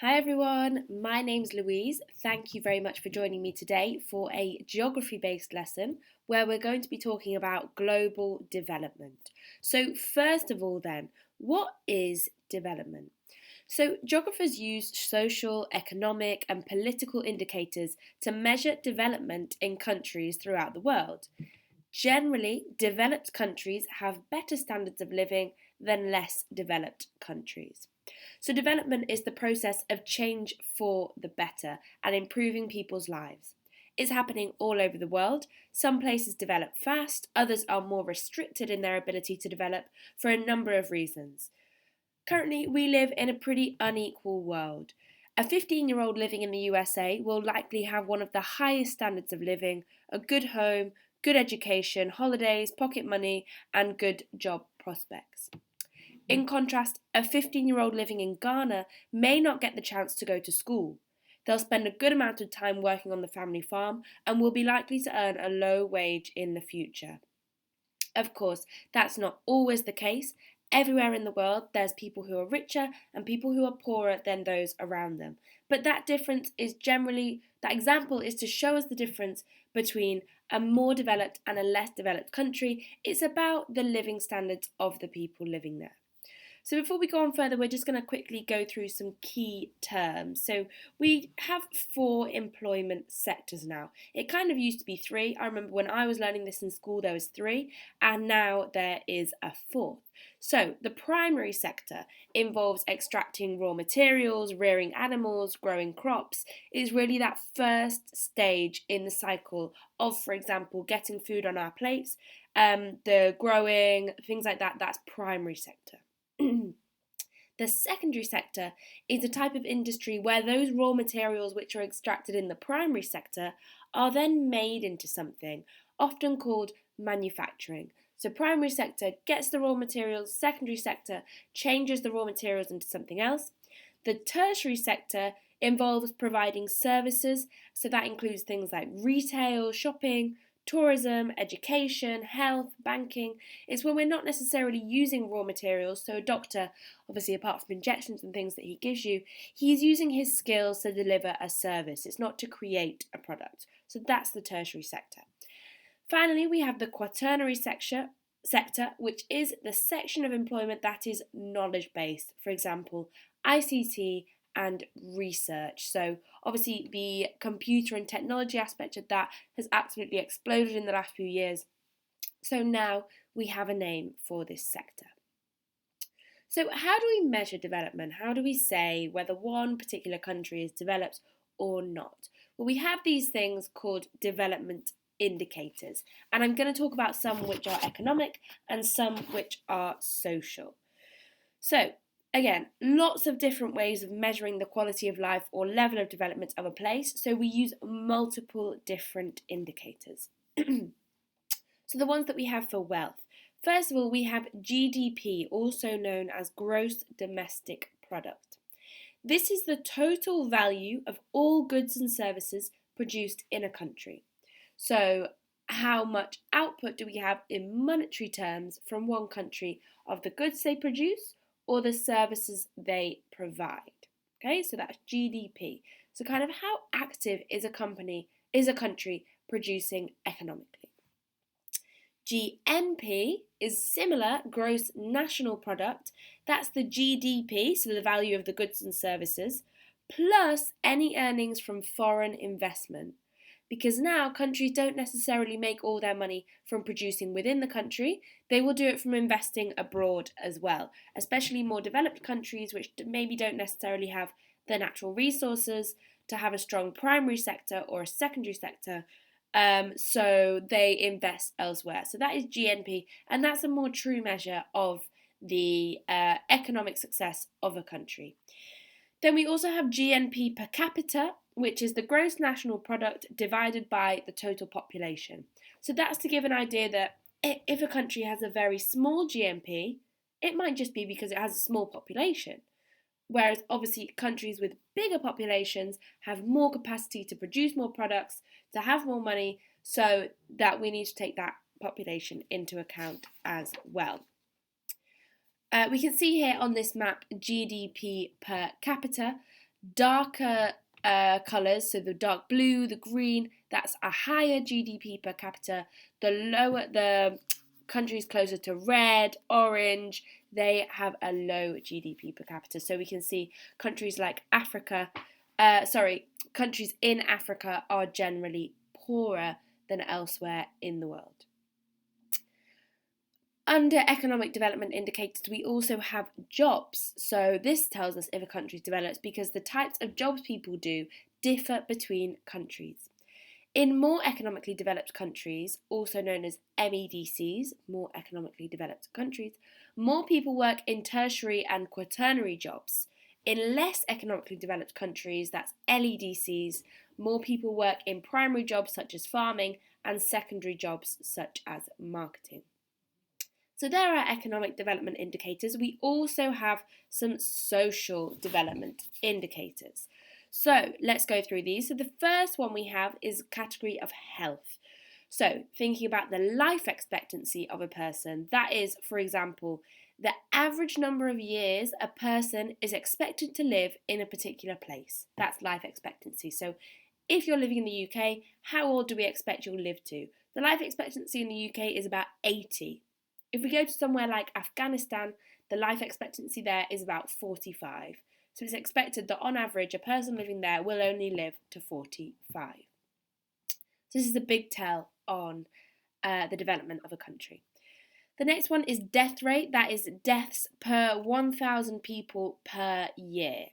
Hi everyone, my name's Louise. Thank you very much for joining me today for a geography based lesson where we're going to be talking about global development. So, first of all, then, what is development? So, geographers use social, economic, and political indicators to measure development in countries throughout the world. Generally, developed countries have better standards of living than less developed countries. So, development is the process of change for the better and improving people's lives. It's happening all over the world. Some places develop fast, others are more restricted in their ability to develop for a number of reasons. Currently, we live in a pretty unequal world. A 15-year-old living in the USA will likely have one of the highest standards of living, a good home, good education, holidays, pocket money, and good job prospects. In contrast, a 15-year-old living in Ghana may not get the chance to go to school. They'll spend a good amount of time working on the family farm and will be likely to earn a low wage in the future. Of course, that's not always the case. Everywhere in the world, there's people who are richer and people who are poorer than those around them. But that example is to show us the difference between a more developed and a less developed country. It's about the living standards of the people living there. So before we go on further, we're just going to quickly go through some key terms. So we have 4 employment sectors now. It kind of used to be 3. I remember when I was learning this in school, there was 3, and now there is a 4th. So the primary sector involves extracting raw materials, rearing animals, growing crops. It's really that first stage in the cycle of, for example, getting food on our plates, the growing, things like that. That's primary sector. The secondary sector is a type of industry where those raw materials which are extracted in the primary sector are then made into something, often called manufacturing. So primary sector gets the raw materials, secondary sector changes the raw materials into something else. The tertiary sector involves providing services, so that includes things like retail, shopping, tourism, education, health, banking. It's when we're not necessarily using raw materials, so a doctor, obviously apart from injections and things that he gives you, he's using his skills to deliver a service. It's not to create a product. So that's the tertiary sector. Finally, we have the quaternary sector, which is the section of employment that is knowledge-based. For example, ICT and research. So obviously the computer and technology aspect of that has absolutely exploded in the last few years. So now we have a name for this sector. So how do we measure development? How do we say whether one particular country is developed or not? Well, we have these things called development indicators, and I'm going to talk about some which are economic and some which are social. So again, lots of different ways of measuring the quality of life or level of development of a place, so we use multiple different indicators. So the ones that we have for wealth. First of all, we have GDP, also known as Gross Domestic Product. This is the total value of all goods and services produced in a country. So how much output do we have in monetary terms from one country of the goods they produce or the services they provide? Okay, so that's GDP. So kind of how active is a country producing economically? GNP is similar, gross national product. That's the GDP, so the value of the goods and services, plus any earnings from foreign investment. Because now countries don't necessarily make all their money from producing within the country, they will do it from investing abroad as well, especially more developed countries which maybe don't necessarily have the natural resources to have a strong primary sector or a secondary sector, so they invest elsewhere. So that is GNP, and that's a more true measure of the economic success of a country. Then we also have GNP per capita, which is the gross national product divided by the total population. So that's to give an idea that if a country has a very small GNP, it might just be because it has a small population. Whereas obviously countries with bigger populations have more capacity to produce more products, to have more money, so that we need to take that population into account as well. We can see here on this map GDP per capita. Darker colours, so the dark blue, the green, that's a higher GDP per capita. The countries closer to red, orange, they have a low GDP per capita. So we can see countries like countries in Africa are generally poorer than elsewhere in the world. Under economic development indicators, we also have jobs. So this tells us if a country is developed because the types of jobs people do differ between countries. In more economically developed countries, also known as MEDCs, more economically developed countries, more people work in tertiary and quaternary jobs. In less economically developed countries, that's LEDCs, more people work in primary jobs such as farming and secondary jobs such as marketing. So there are economic development indicators. We also have some social development indicators. So let's go through these. So the first one we have is category of health. So thinking about the life expectancy of a person, that is, for example, the average number of years a person is expected to live in a particular place. That's life expectancy. So if you're living in the UK, how old do we expect you'll live to? The life expectancy in the UK is about 80. If we go to somewhere like Afghanistan, the life expectancy there is about 45. So it's expected that on average a person living there will only live to 45. So this is a big tell on the development of a country. The next one is death rate, that is deaths per 1,000 people per year.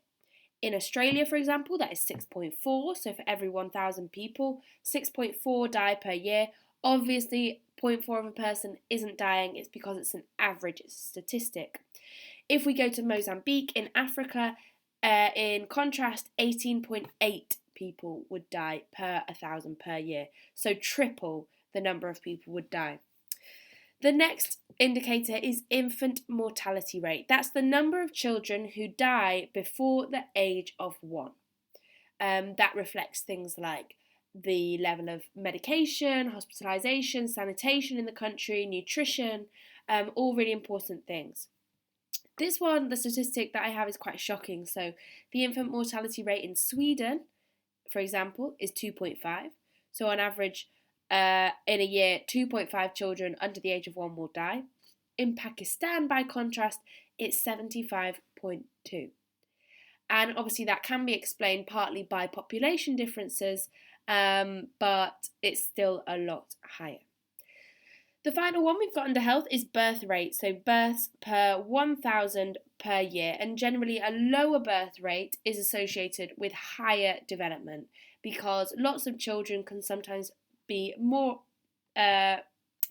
In Australia, for example, that is 6.4, so for every 1,000 people, 6.4 die per year. Obviously, 0.4 of a person isn't dying, it's because it's an average, it's a statistic. If we go to Mozambique in Africa, in contrast, 18.8 people would die per 1,000 per year, so triple the number of people would die. The next indicator is infant mortality rate. That's the number of children who die before the age of 1. That reflects things like the level of medication, hospitalisation, sanitation in the country, nutrition, all really important things. This one, the statistic that I have is quite shocking. So the infant mortality rate in Sweden, for example, is 2.5. So on average, in a year, 2.5 children under the age of 1 will die. In Pakistan, by contrast, it's 75.2. And obviously that can be explained partly by population differences, but it's still a lot higher. The final one we've got under health is birth rate, so births per 1,000 per year, and generally a lower birth rate is associated with higher development because lots of children can sometimes be more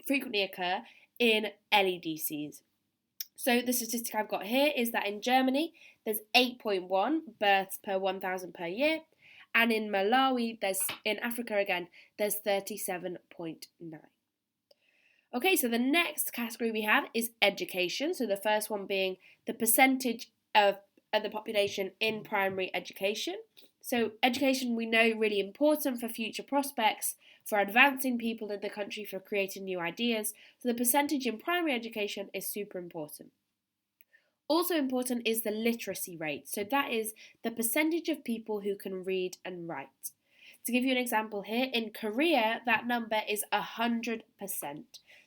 frequently occur in LEDCs. So the statistic I've got here is that in Germany there's 8.1 births per 1,000 per year, and in Malawi, in Africa again, there's 37.9. Okay, so the next category we have is education. So the first one being the percentage of the population in primary education. So education, we know, really important for future prospects, for advancing people in the country, for creating new ideas. So the percentage in primary education is super important. Also important is the literacy rate. So that is the percentage of people who can read and write. To give you an example here, in Korea, that number is 100%.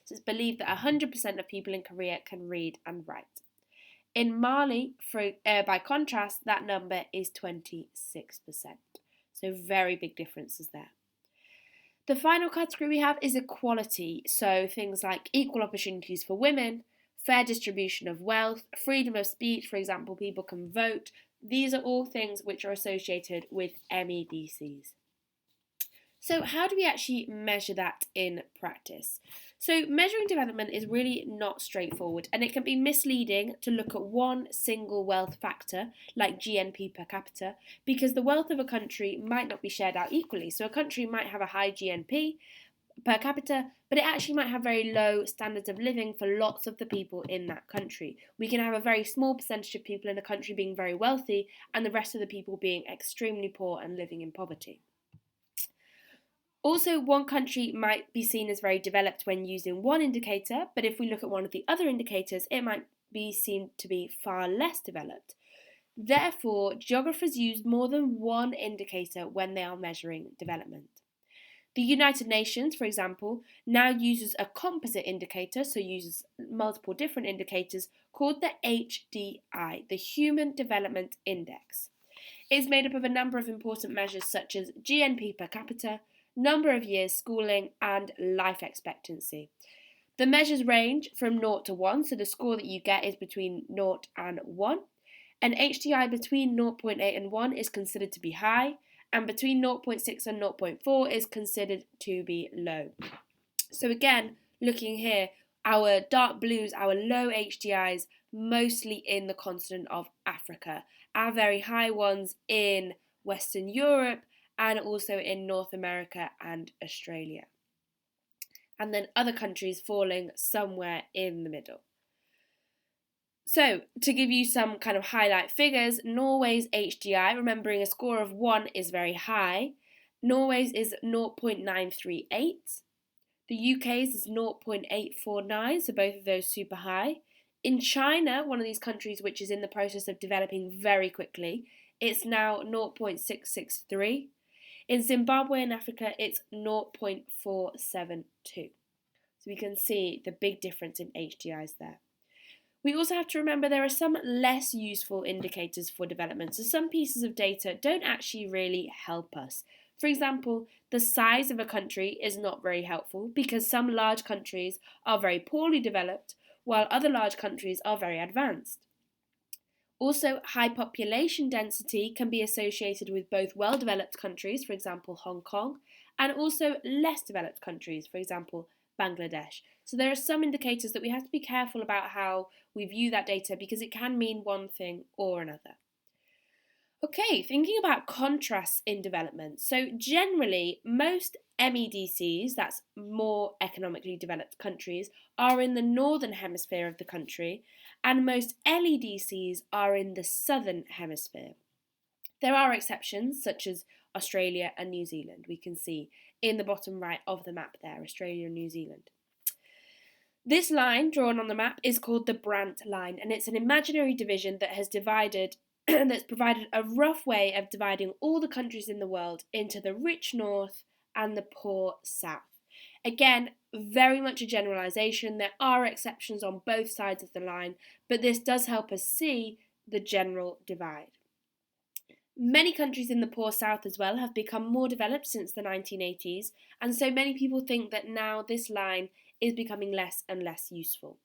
So it's believed that 100% of people in Korea can read and write. In Mali, by contrast, that number is 26%. So very big differences there. The final category we have is equality. So things like equal opportunities for women, fair distribution of wealth, freedom of speech, for example, people can vote. These are all things which are associated with MEDCs. So how do we actually measure that in practice? So measuring development is really not straightforward, and it can be misleading to look at one single wealth factor like GNP per capita, because the wealth of a country might not be shared out equally. So a country might have a high GNP per capita, but it actually might have very low standards of living for lots of the people in that country. We can have a very small percentage of people in a country being very wealthy and the rest of the people being extremely poor and living in poverty. Also, one country might be seen as very developed when using one indicator, but if we look at one of the other indicators, it might be seen to be far less developed. Therefore, geographers use more than one indicator when they are measuring development. The United Nations, for example, now uses a composite indicator, so uses multiple different indicators, called the HDI, the Human Development Index. It is made up of a number of important measures such as GNP per capita, number of years schooling, and life expectancy. The measures range from 0 to 1, so the score that you get is between 0 and 1. An HDI between 0.8 and 1 is considered to be high, and between 0.6 and 0.4 is considered to be low. So again, looking here, our dark blues, our low HDIs, mostly in the continent of Africa, our very high ones in Western Europe and also in North America and Australia. And then other countries falling somewhere in the middle. So, to give you some kind of highlight figures, Norway's HDI, remembering a score of 1 is very high. Norway's is 0.938. The UK's is 0.849, so both of those super high. In China, one of these countries which is in the process of developing very quickly, it's now 0.663. In Zimbabwe and Africa, it's 0.472. So we can see the big difference in HDIs there. We also have to remember there are some less useful indicators for development, so some pieces of data don't actually really help us. For example, the size of a country is not very helpful because some large countries are very poorly developed while other large countries are very advanced. Also, high population density can be associated with both well-developed countries, for example Hong Kong, and also less developed countries, for example Bangladesh. So there are some indicators that we have to be careful about how we view that data because it can mean one thing or another. Okay, thinking about contrasts in development. So generally, most MEDCs, that's more economically developed countries, are in the northern hemisphere of the country, and most LEDCs are in the southern hemisphere. There are exceptions, such as Australia and New Zealand. We can see in the bottom right of the map there, Australia and New Zealand. This line drawn on the map is called the Brandt line, and it's an imaginary division that has that's provided a rough way of dividing all the countries in the world into the rich north and the poor south. Again, very much a generalisation. There are exceptions on both sides of the line, but this does help us see the general divide. Many countries in the poor south as well have become more developed since the 1980s, and so many people think that now this line is becoming less and less useful.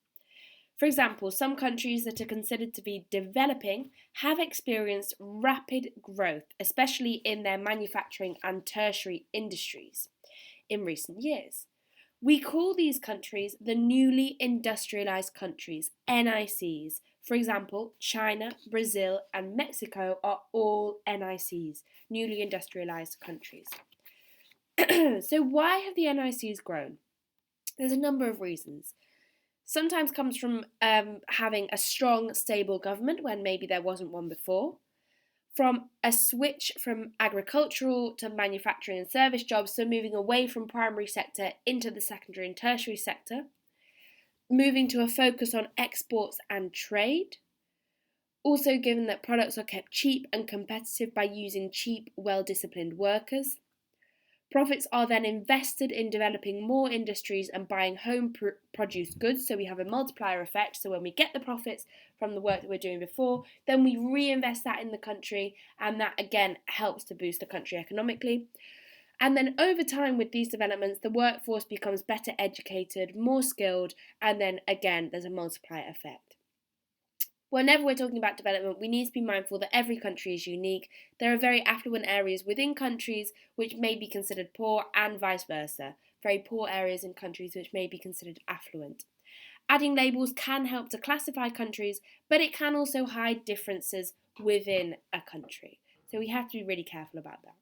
For example, some countries that are considered to be developing have experienced rapid growth, especially in their manufacturing and tertiary industries in recent years. We call these countries the newly industrialised countries, NICs. For example, China, Brazil and Mexico are all NICs, newly industrialised countries. So why have the NICs grown? There's a number of reasons. Sometimes comes from having a strong, stable government when maybe there wasn't one before. From a switch from agricultural to manufacturing and service jobs, so moving away from primary sector into the secondary and tertiary sector. Moving to a focus on exports and trade. Also given that products are kept cheap and competitive by using cheap, well-disciplined workers. Profits are then invested in developing more industries and buying home-produced goods, so we have a multiplier effect. So when we get the profits from the work that we're doing before, then we reinvest that in the country, and that again helps to boost the country economically. And then over time with these developments, the workforce becomes better educated, more skilled, and then again there's a multiplier effect. Whenever we're talking about development, we need to be mindful that every country is unique. There are very affluent areas within countries which may be considered poor and vice versa. Very poor areas in countries which may be considered affluent. Adding labels can help to classify countries, but it can also hide differences within a country. So we have to be really careful about that.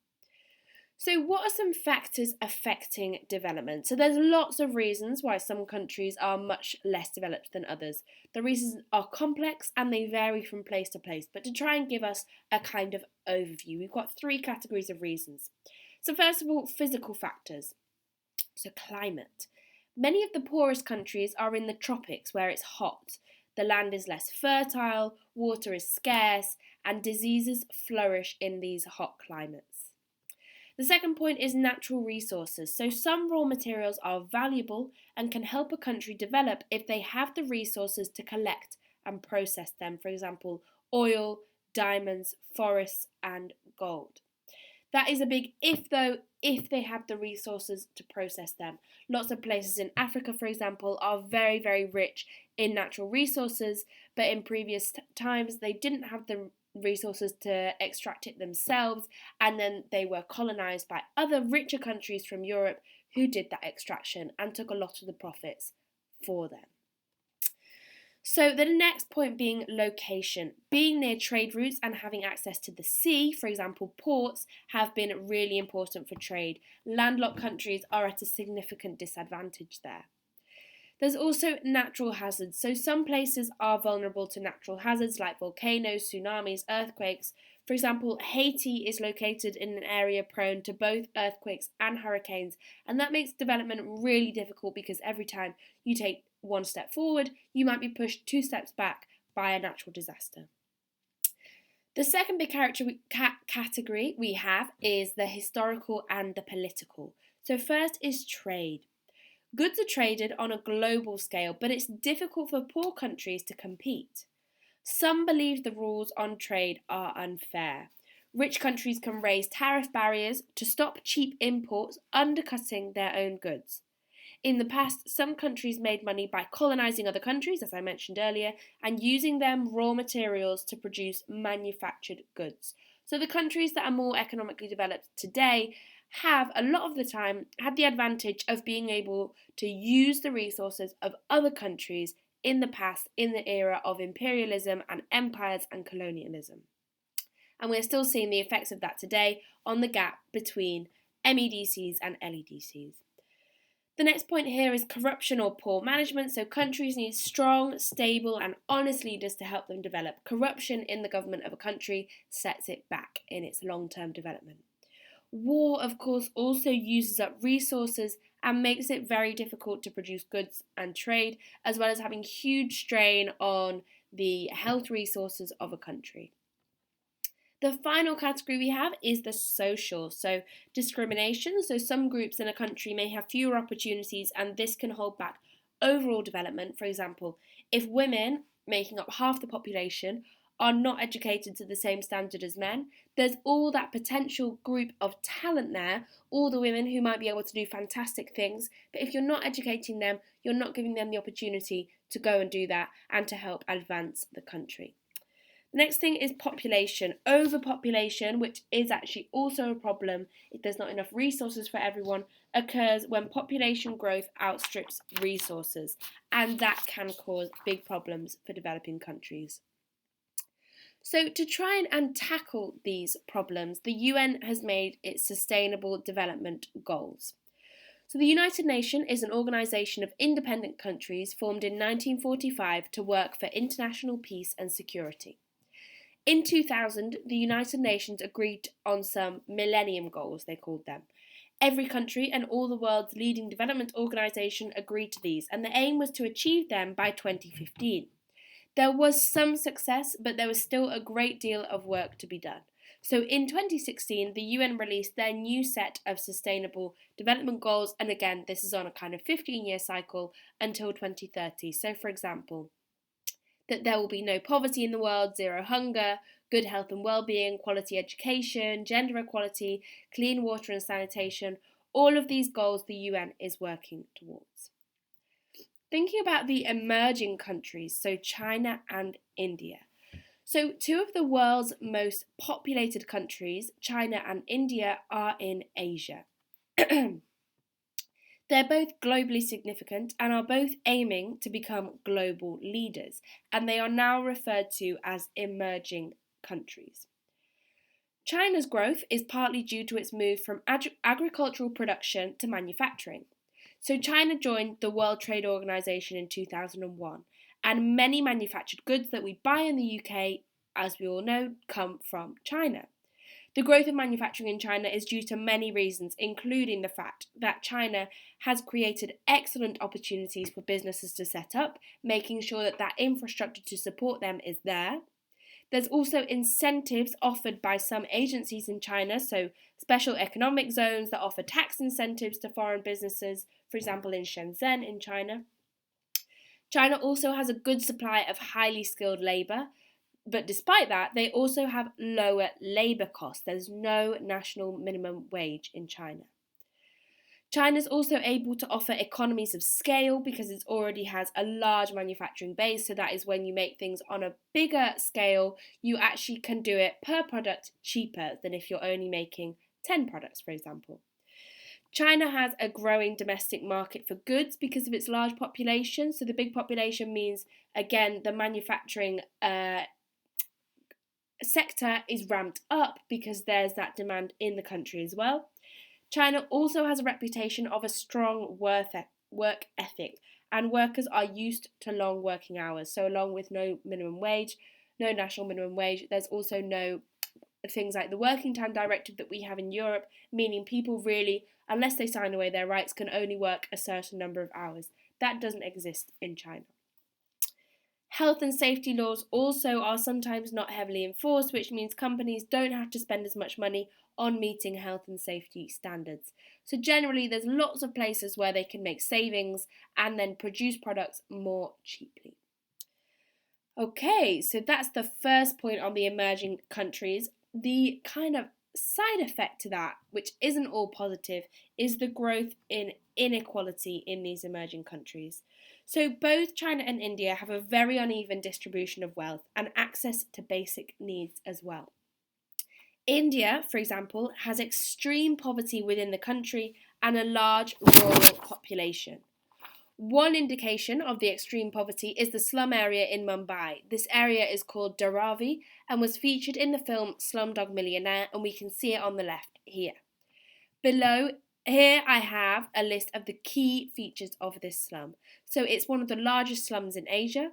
So what are some factors affecting development? So there's lots of reasons why some countries are much less developed than others. The reasons are complex and they vary from place to place, but to try and give us a kind of overview, we've got 3 categories of reasons. So first of all, physical factors. So climate. Many of the poorest countries are in the tropics where it's hot. The land is less fertile, water is scarce, and diseases flourish in these hot climates. The second point is natural resources. So some raw materials are valuable and can help a country develop if they have the resources to collect and process them. For example, oil, diamonds, forests, and gold. That is a big if though, if they have the resources to process them. Lots of places in Africa, for example, are very, very rich in natural resources, but in previous times they didn't have the resources to extract it themselves, and then they were colonized by other richer countries from Europe who did that extraction and took a lot of the profits for them. So the next point being location. Being near trade routes and having access to the sea, for example ports, have been really important for trade. Landlocked countries are at a significant disadvantage there. There's also natural hazards. So some places are vulnerable to natural hazards like volcanoes, tsunamis, earthquakes. For example, Haiti is located in an area prone to both earthquakes and hurricanes, and that makes development really difficult because every time you take one step forward, you might be pushed 2 steps back by a natural disaster. The second big category we have is the historical and the political. So first is trade. Goods are traded on a global scale, but it's difficult for poor countries to compete. Some believe the rules on trade are unfair. Rich countries can raise tariff barriers to stop cheap imports undercutting their own goods. In the past, some countries made money by colonising other countries, as I mentioned earlier, and using them raw materials to produce manufactured goods. So the countries that are more economically developed today have, a lot of the time, had the advantage of being able to use the resources of other countries in the past, in the era of imperialism and empires and colonialism. And we're still seeing the effects of that today on the gap between MEDCs and LEDCs. The next point here is corruption or poor management. So countries need strong, stable and honest leaders to help them develop. Corruption in the government of a country sets it back in its long-term development. War, of course, also uses up resources and makes it very difficult to produce goods and trade, as well as having huge strain on the health resources of a country. The final category we have is the social, so discrimination. So some groups in a country may have fewer opportunities and this can hold back overall development. For example, if women, making up half the population, are not educated to the same standard as men, there's all that potential group of talent there, all the women who might be able to do fantastic things, but if you're not educating them, you're not giving them the opportunity to go and do that and to help advance the country. The next thing is population. Overpopulation, which is actually also a problem if there's not enough resources for everyone, occurs when population growth outstrips resources, and that can cause big problems for developing countries. So to try and tackle these problems, the UN has made its Sustainable Development Goals. So the United Nations is an organisation of independent countries formed in 1945 to work for international peace and security. In 2000, the United Nations agreed on some Millennium Goals, they called them. Every country and all the world's leading development organisations agreed to these, and the aim was to achieve them by 2015. There was some success, but there was still a great deal of work to be done. So in 2016, the UN released their new set of Sustainable Development Goals, and again, this is on a kind of 15-year cycle until 2030. So for example, that there will be no poverty in the world, zero hunger, good health and well-being, quality education, gender equality, clean water and sanitation. All of these goals the UN is working towards. Thinking about the emerging countries, so China and India. So two of the world's most populated countries, China and India, are in Asia. They're both globally significant and are both aiming to become global leaders, and they are now referred to as emerging countries. China's growth is partly due to its move from agricultural production to manufacturing. So China joined the World Trade Organization in 2001, and many manufactured goods that we buy in the UK, as we all know, come from China. The growth of manufacturing in China is due to many reasons, including the fact that China has created excellent opportunities for businesses to set up, making sure that infrastructure to support them is there. There's also incentives offered by some agencies in China, so special economic zones that offer tax incentives to foreign businesses, for example in Shenzhen in China. China also has a good supply of highly skilled labour, but despite that, they also have lower labour costs. There's no national minimum wage in China. China's also able to offer economies of scale because it already has a large manufacturing base, so that is when you make things on a bigger scale, you actually can do it per product cheaper than if you're only making 10 products, for example. China has a growing domestic market for goods because of its large population. So the big population means, again, the manufacturing sector is ramped up because there's that demand in the country as well. China also has a reputation of a strong work ethic, and workers are used to long working hours. So along with no minimum wage, no national minimum wage, there's also no things like the working time directive that we have in Europe, meaning people really, unless they sign away their rights, can only work a certain number of hours. That doesn't exist in China. Health and safety laws also are sometimes not heavily enforced, which means companies don't have to spend as much money on meeting health and safety standards. So generally there's lots of places where they can make savings and then produce products more cheaply. Okay, so that's the first point on the emerging countries. The kind of side effect to that, which isn't all positive, is the growth in inequality in these emerging countries. So both China and India have a very uneven distribution of wealth and access to basic needs as well. India, for example, has extreme poverty within the country and a large rural population. One indication of the extreme poverty is the slum area in Mumbai. This area is called Dharavi and was featured in the film Slumdog Millionaire, and we can see it on the left here. Below here I have a list of the key features of this slum. So it's one of the largest slums in Asia.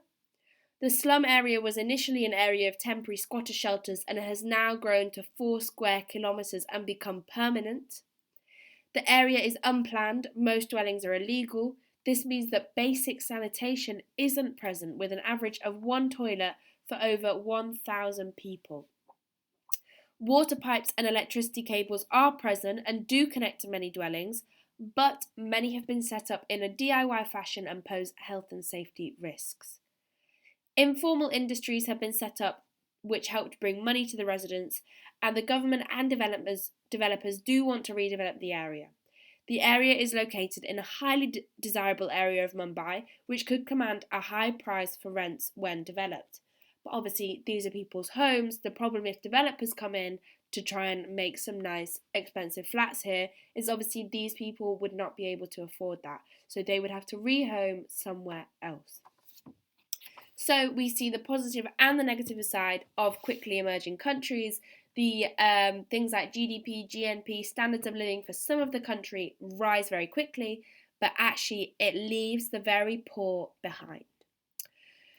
The slum area was initially an area of temporary squatter shelters and has now grown to 4 square kilometres and become permanent. The area is unplanned, most dwellings are illegal. This means that basic sanitation isn't present, with an average of 1 toilet for over 1,000 people. Water pipes and electricity cables are present and do connect to many dwellings, but many have been set up in a DIY fashion and pose health and safety risks. Informal industries have been set up which help bring money to the residents, and the government and developers do want to redevelop the area. The area is located in a highly desirable area of Mumbai, which could command a high price for rents when developed. But obviously, these are people's homes. The problem if developers come in to try and make some nice, expensive flats here is obviously these people would not be able to afford that. So they would have to rehome somewhere else. So we see the positive and the negative side of quickly emerging countries. The things like GDP, GNP, standards of living for some of the country rise very quickly, but actually it leaves the very poor behind.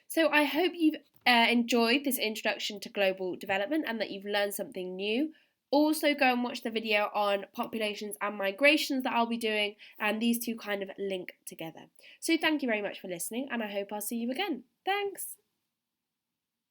So I hope you've enjoyed this introduction to global development and that you've learned something new. Also go and watch the video on populations and migrations that I'll be doing, and these two kind of link together. So thank you very much for listening, and I hope I'll see you again. Thanks!